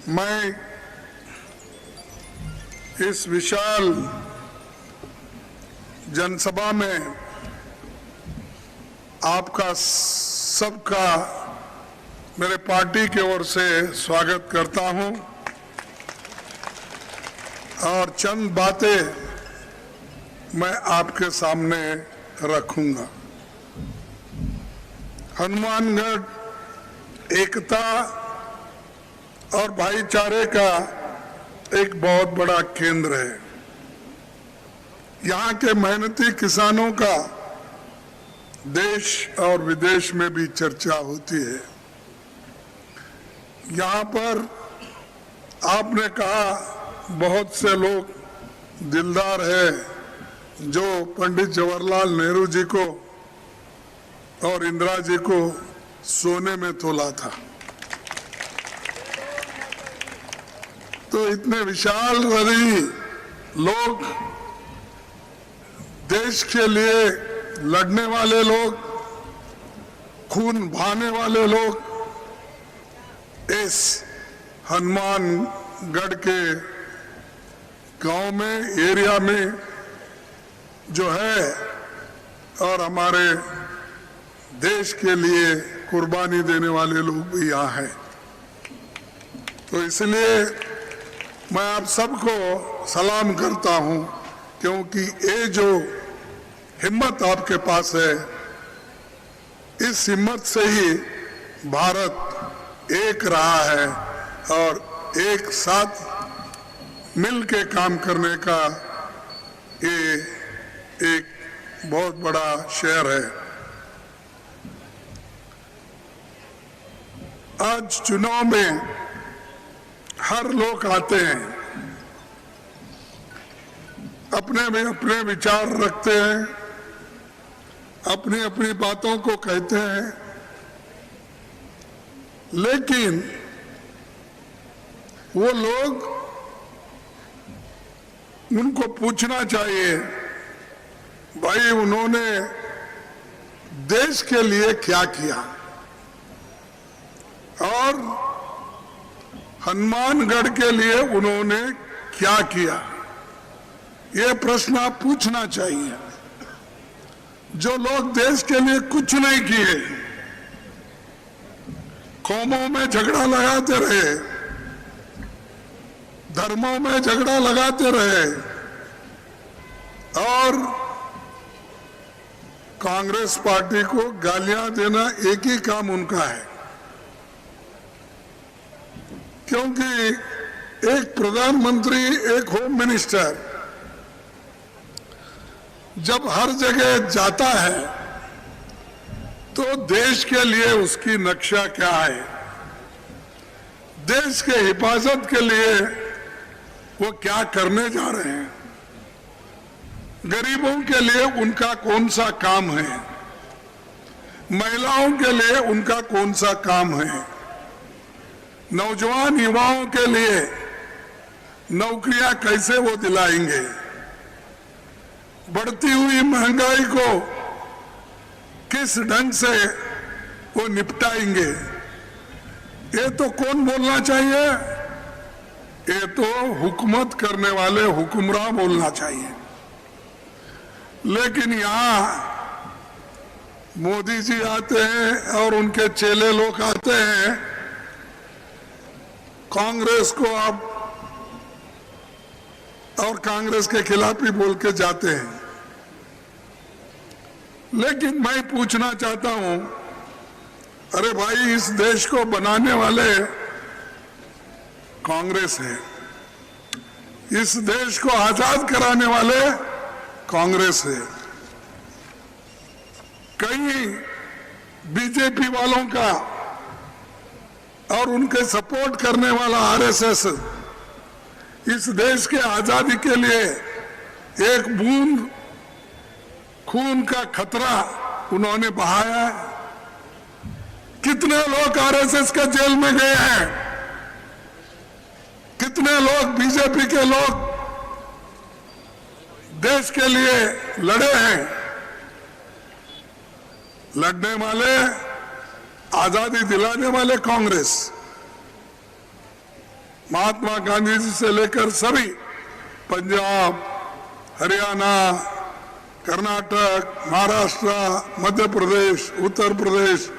मैं इस विशाल जनसभा में आपका सबका मेरे पार्टी की ओर से स्वागत करता हूं और चंद बातें मैं आपके सामने रखूंगा। हनुमानगढ़ एकता और भाईचारे का एक बहुत बड़ा केंद्र है। यहाँ के मेहनती किसानों का देश और विदेश में भी चर्चा होती है। यहाँ पर आपने कहा बहुत से लोग दिलदार हैं जो पंडित जवाहरलाल नेहरू जी को और इंदिरा जी को सोने में तोला था। तो इतने विशाल हृदयी लोग, देश के लिए लड़ने वाले लोग, खून बहाने वाले लोग इस हनुमानगढ़ के गांव में, एरिया में जो है और हमारे देश के लिए कुर्बानी देने वाले लोग भी यहाँ हैं। तो इसलिए मैं आप सबको सलाम करता हूं, क्योंकि ये जो हिम्मत आपके पास है, इस हिम्मत से ही भारत एक रहा है और एक साथ मिल के काम करने का ये एक बहुत बड़ा शहर है। आज चुनाव में हर लोग आते हैं, अपने में अपने विचार रखते हैं, अपनी अपनी बातों को कहते हैं, लेकिन वो लोग, उनको पूछना चाहिए भाई उन्होंने देश के लिए क्या किया और हनुमानगढ़ के लिए उन्होंने क्या किया। ये प्रश्न आप पूछना चाहिए। जो लोग देश के लिए कुछ नहीं किए, कौमों में झगड़ा लगाते रहे, धर्मों में झगड़ा लगाते रहे और कांग्रेस पार्टी को गालियां देना एक ही काम उनका है। क्योंकि एक प्रधानमंत्री, एक होम मिनिस्टर जब हर जगह जाता है तो देश के लिए उसकी नक्शा क्या है, देश के हिफाजत के लिए वो क्या करने जा रहे हैं, गरीबों के लिए उनका कौन सा काम है, महिलाओं के लिए उनका कौन सा काम है, नौजवान युवाओं के लिए नौकरियां कैसे वो दिलाएंगे, बढ़ती हुई महंगाई को किस ढंग से वो निपटाएंगे। ये तो कौन बोलना चाहिए? ये तो हुकूमत करने वाले हुक्मरान बोलना चाहिए। लेकिन यहाँ मोदी जी आते हैं और उनके चेले लोग आते हैं, कांग्रेस को आप और कांग्रेस के खिलाफ ही बोल के जाते हैं। लेकिन मैं पूछना चाहता हूं, अरे भाई इस देश को बनाने वाले कांग्रेस है, इस देश को आजाद कराने वाले कांग्रेस है। कहीं बीजेपी वालों का और उनके सपोर्ट करने वाला आरएसएस इस देश के आजादी के लिए एक बूंद खून का खतरा उन्होंने बहाया है। कितने लोग आरएसएस के जेल में गए हैं, कितने लोग बीजेपी के लोग देश के लिए लड़े हैं। लड़ने वाले, आजादी दिलाने वाले कांग्रेस, महात्मा गांधी जी से लेकर सभी, पंजाब, हरियाणा, कर्नाटक, महाराष्ट्र, मध्य प्रदेश, उत्तर प्रदेश,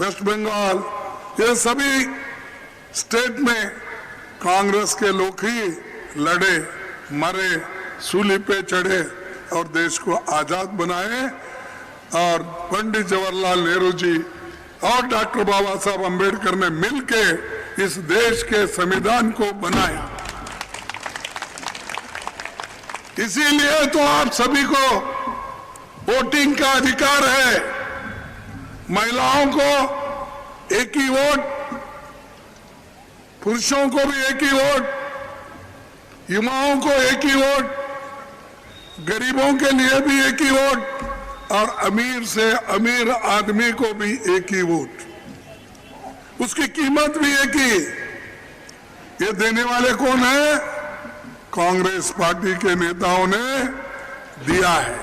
वेस्ट बंगाल, ये सभी स्टेट में कांग्रेस के लोग ही लड़े, मरे, सूली पे चढ़े और देश को आजाद बनाए। और पंडित जवाहरलाल नेहरू जी और डॉक्टर बाबा साहब अम्बेडकर ने मिलके इस देश के संविधान को बनाया। इसीलिए तो आप सभी को वोटिंग का अधिकार है। महिलाओं को एक ही वोट, पुरुषों को भी एक ही वोट, युवाओं को एक ही वोट, गरीबों के लिए भी एक ही वोट और अमीर से अमीर आदमी को भी एक ही वोट। उसकी कीमत भी एक ही। ये देने वाले कौन है? कांग्रेस पार्टी के नेताओं ने दिया है।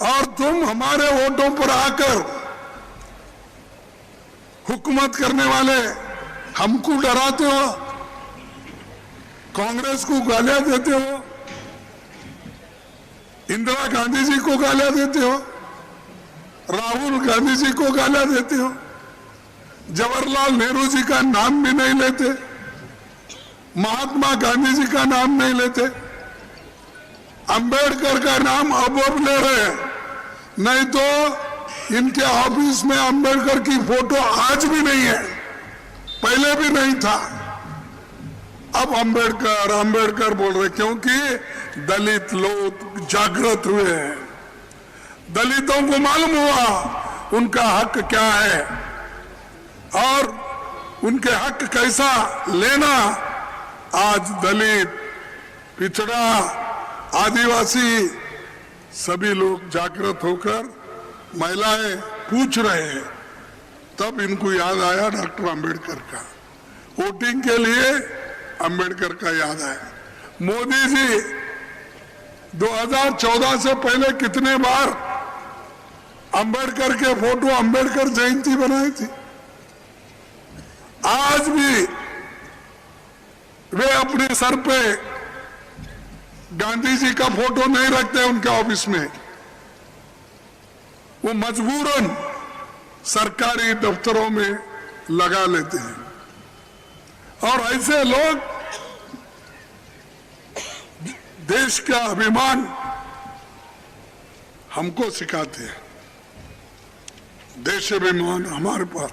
और तुम हमारे वोटों पर आकर हुकूमत करने वाले हमको डराते हो, कांग्रेस को गालियां देते हो, इंदिरा गांधी जी को गालियां देते हो, राहुल गांधी जी को गालियां देते हो, जवाहरलाल नेहरू जी का नाम भी नहीं लेते, महात्मा गांधी जी का नाम नहीं लेते, अंबेडकर का नाम अब ले रहे हैं। नहीं तो इनके ऑफिस में अंबेडकर की फोटो आज भी नहीं है, पहले भी नहीं था। अब अंबेडकर अंबेडकर बोल रहे क्योंकि दलित लोग जागृत हुए हैं। दलितों को मालूम हुआ उनका हक क्या है और उनके हक कैसा लेना। आज दलित, पिछड़ा, आदिवासी सभी लोग जागृत होकर महिलाएं पूछ रहे हैं। तब इनको याद आया डॉक्टर अंबेडकर का, वोटिंग के लिए अंबेडकर का याद आया। मोदी जी 2014 से पहले कितने बार अंबेडकर के फोटो, अंबेडकर जयंती बनाई थी। आज भी वे अपने सर पे गांधी जी का फोटो नहीं रखते उनके ऑफिस में, वो मजबूरन सरकारी दफ्तरों में लगा लेते हैं। और ऐसे लोग देश का अभिमान हमको सिखाते हैं। देश अभिमान हमारे पास,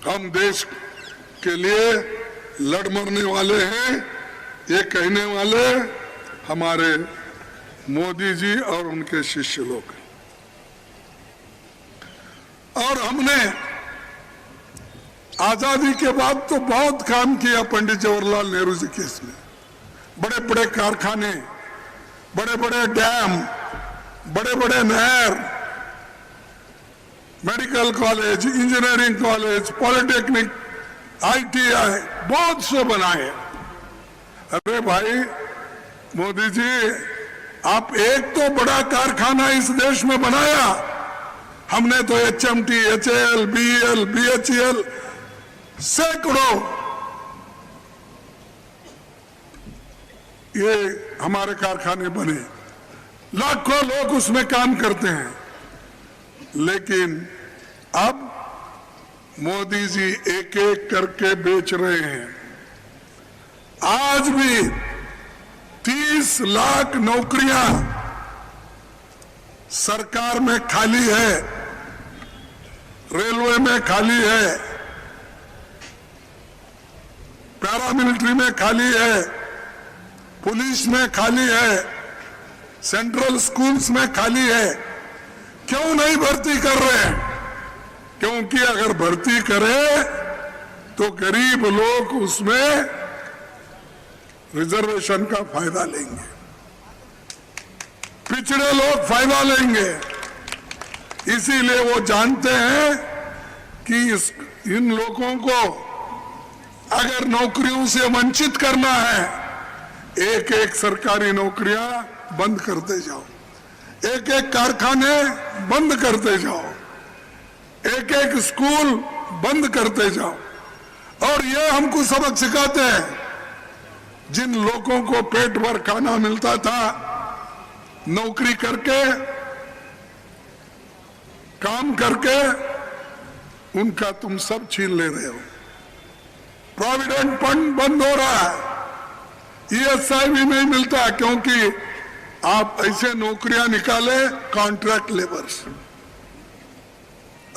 हम देश के लिए लड़ मरने वाले हैं, ये कहने वाले हमारे मोदी जी और उनके शिष्य लोग। और हमने आजादी के बाद तो बहुत काम किया पंडित जवाहरलाल नेहरू जी के इसमें। बड़े बड़े कारखाने, बड़े बड़े डैम, बड़े बड़े नहर, medical college, engineering college, polytechnic, ITI बहुत से बनाए। अरे भाई मोदी जी, आप एक तो बड़ा कारखाना इस देश में बनाया, हमने तो HMT, HAL, BEL, BHEL सैकड़ों ये हमारे कारखाने बने, लाखों लोग उसमें काम करते हैं। लेकिन अब मोदी जी एक एक करके बेच रहे हैं। आज भी 30 लाख नौकरियां सरकार में खाली है, रेलवे में खाली है, पैरामिलिट्री में खाली है, पुलिस में खाली है, सेंट्रल स्कूल्स में खाली है। क्यों नहीं भर्ती कर रहे हैं? क्योंकि अगर भर्ती करें तो गरीब लोग उसमें रिजर्वेशन का फायदा लेंगे, पिछड़े लोग फायदा लेंगे। इसीलिए वो जानते हैं कि इन लोगों को अगर नौकरियों से वंचित करना है, एक एक सरकारी नौकरियां बंद करते जाओ, एक एक कारखाने बंद करते जाओ, एक एक स्कूल बंद करते जाओ। और ये हमको सबक सिखाते हैं, जिन लोगों को पेट भर खाना मिलता था नौकरी करके, काम करके, उनका तुम सब छीन ले रहे हो। प्रोविडेंट फंड बंद हो रहा है, ESI भी नहीं मिलता, क्योंकि आप ऐसे नौकरियां निकाले कॉन्ट्रैक्ट लेबर्स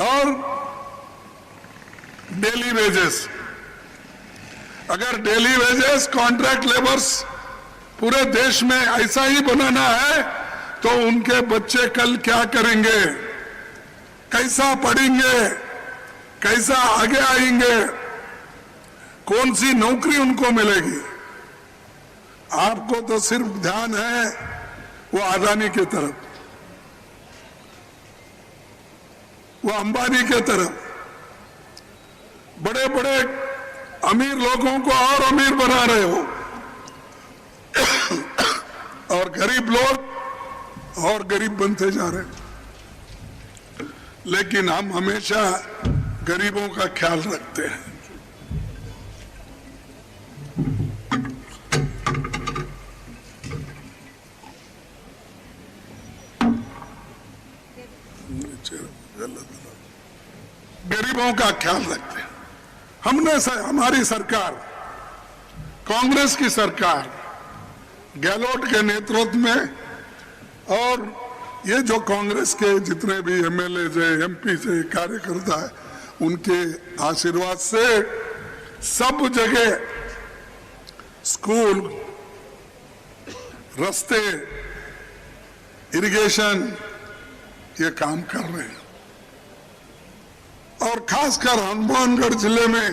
और डेली वेजेस। अगर डेली वेजेस, कॉन्ट्रैक्ट लेबर्स पूरे देश में ऐसा ही बनाना है तो उनके बच्चे कल क्या करेंगे, कैसा पढ़ेंगे, कैसा आगे आएंगे, कौन सी नौकरी उनको मिलेगी। आपको तो सिर्फ ध्यान है वो अदानी के तरफ, वो अंबानी के तरफ, बड़े बड़े अमीर लोगों को और अमीर बना रहे हो और गरीब लोग और गरीब बनते जा रहे हैं। लेकिन हम हमेशा गरीबों का ख्याल रखते हैं। गरीबों का ख्याल रखते हैं। हमारी सरकार, कांग्रेस की सरकार, गहलोत के नेतृत्व में, और ये जो कांग्रेस के जितने भी MLA से, MP से कार्यकर्ता है, उनके आशीर्वाद से सब जगह स्कूल, रास्ते, इरिगेशन ये काम कर रहे हैं। और खासकर हनुमानगढ़ जिले में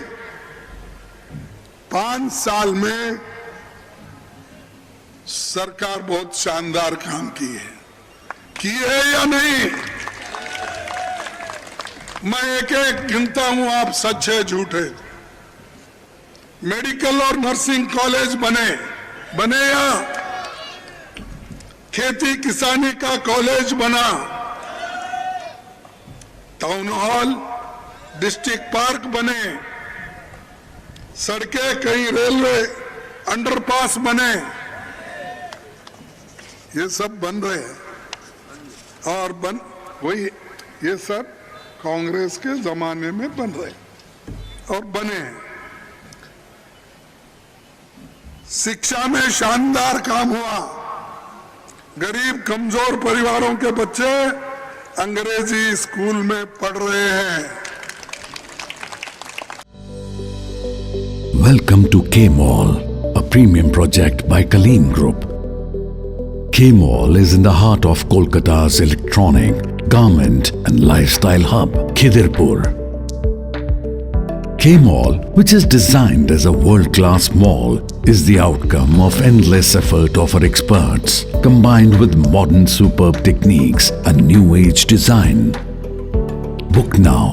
5 साल में सरकार बहुत शानदार काम की है या नहीं? मैं एक एक गिनता हूं, आप सच है झूठे। मेडिकल और नर्सिंग कॉलेज बने या खेती किसानी का कॉलेज बना, टाउन हॉल, डिस्ट्रिक्ट पार्क बने, सड़कें, कई रेलवे अंडरपास बने, ये सब बन रहे हैं। और वही ये सब कांग्रेस के जमाने में बन रहे और बने हैं। शिक्षा में शानदार काम हुआ, गरीब कमजोर परिवारों के बच्चे अंग्रेजी स्कूल में पढ़ रहे हैं। Welcome to K-Mall, a premium project by Kaleen Group. K-Mall is in the heart of Kolkata's electronic, garment and lifestyle hub, Khidirpur. K-Mall, which is designed as a world-class mall, is the outcome of endless effort of our experts, combined with modern superb techniques and new age design. Book now